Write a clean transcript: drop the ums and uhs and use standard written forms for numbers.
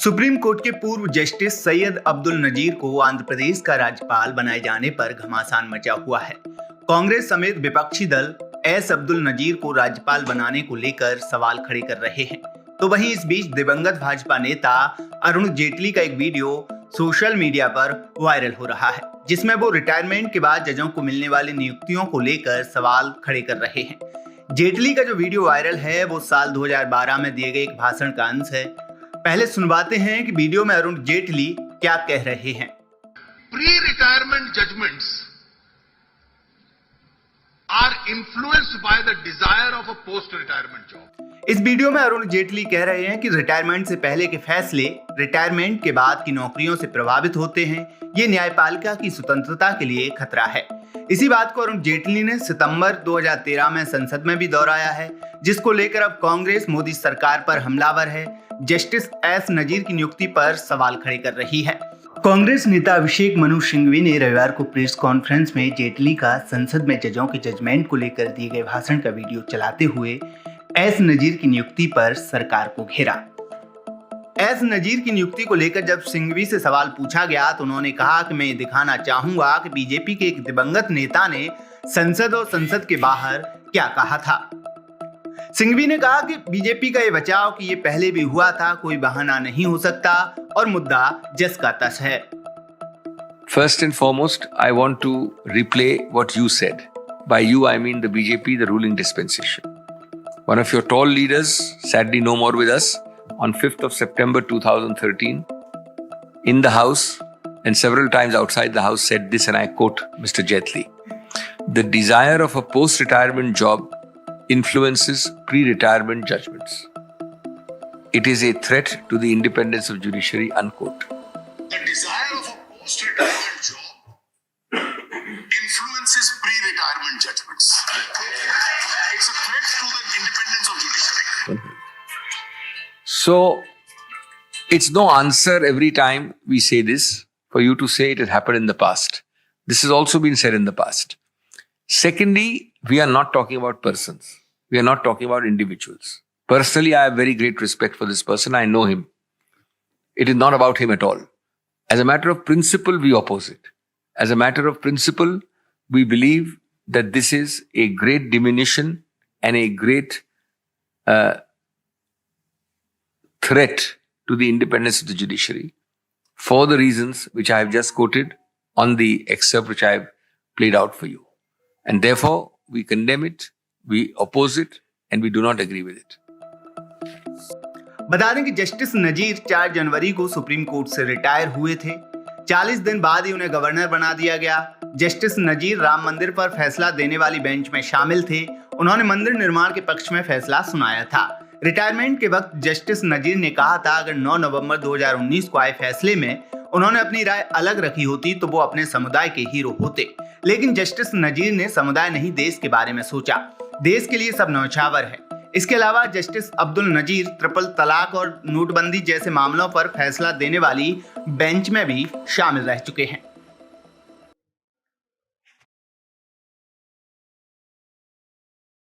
Supreme court के पूर्व justice Syed Abdul Nazeer को आंध्र प्रदेश का राज्यपाल बनाए जाने पर घमासान मचा हुआ है। कांग्रेस समेत विपक्षी दल एस अब्दुल नजीर को राज्यपाल बनाने को लेकर सवाल खड़े कर रहे हैं। तो वहीं इस बीच दिवंगत भाजपा नेता अरुण जेटली का एक वीडियो सोशल मीडिया पर वायरल हो रहा है, जिसमें वो रिटायरमेंट के बाद जजों को मिलने वाली नियुक्तियों को लेकर सवाल खड़े कर रहे हैं। जेटली का जो वीडियो वायरल है वो साल 2012 में दिए गए एक भाषण का अंश है। पहले सुनवाते हैं कि वीडियो में अरुण जेटली क्या कह रहे हैं। Pre retirement judgements are influenced by the desire of a post retirement job. इस वीडियो में अरुण जेटली कह रहे हैं कि रिटायरमेंट से पहले के फैसले रिटायरमेंट के बाद की नौकरियों से प्रभावित होते हैं। ये न्यायपालिका की स्वतंत्रता के लिए खतरा है। इसी बात को अरुण जेटली ने सितंबर 2013 में संसद में भी दोहराया है, जिसको लेकर अब कांग्रेस मोदी सरकार पर हमलावर है। जस्टिस एस नजीर की नियुक्ति पर सवाल खड़े कर रही है। कांग्रेस नेता अभिषेक मनु सिंघवी ने रविवार को प्रेस कॉन्फ्रेंस में जेटली का संसद में जजों के जजमेंट को लेकर दिए गए भाषण का वीडियो चलाते हुए एस नजीर की नियुक्ति पर सरकार को घेरा। एस नजीर की नियुक्ति को लेकर जब सिंघवी से सवाल पूछा गया तो उन्होंने कहा कि मैं ये दिखाना चाहूंगा कि बीजेपी के एक दिवंगत नेता ने संसद और संसद के बाहर क्या कहा था। सिंघवी ने कहा कि बीजेपी का ये बचाव कि ये पहले भी हुआ था कोई बहाना नहीं हो सकता और मुद्दा जस का तस है। First and foremost, I want to replay what you said. By you, I mean the BJP, the ruling dispensation. One of your tall leaders, sadly no more with us, on 5th of September 2013, in the House and several times outside the House said this, and I quote Mr. Jetli, "The desire of a post-retirement job influences pre-retirement judgments. It is a threat to the independence of judiciary," unquote. The desire of a post-retirement job influences pre-retirement judgments. It's a threat to the independence of judiciary. So, it's no answer every time we say this for you to say it has happened in the past. This has also been said in the past. Secondly, we are not talking about persons. We are not talking about individuals. Personally, I have very great respect for this person. I know him. It is not about him at all. As a matter of principle, we oppose it. As a matter of principle, we believe that this is a great diminution and a great threat to the independence of the judiciary for the reasons which I have just quoted on the excerpt which I have played out for you. And therefore, we condemn it, we oppose it, and we do not agree with it. बता दें कि justice नजीर 4 जनवरी को supreme court से retire हुए थे। 40 दिन बाद ही उन्हें गवर्नर बना दिया गया। जस्टिस नजीर राम मंदिर पर फैसला देने वाली बेंच में शामिल थे। उन्होंने मंदिर निर्माण के पक्ष में फैसला सुनाया था। रिटायरमेंट के वक्त जस्टिस नजीर ने कहा था अगर 9 नवंबर 2019 को आए फैसले में उन्होंने अपनी राय अलग रखी होती तो वो अपने समुदाय के हीरो होते। लेकिन जस्टिस नजीर ने समुदाय नहीं देश के बारे में सोचा। देश के लिए सब न्यौछावर है। इसके अलावा जस्टिस अब्दुल नजीर ट्रिपल तलाक और नोटबंदी जैसे मामलों पर फैसला देने वाली बेंच में भी शामिल रह चुके हैं।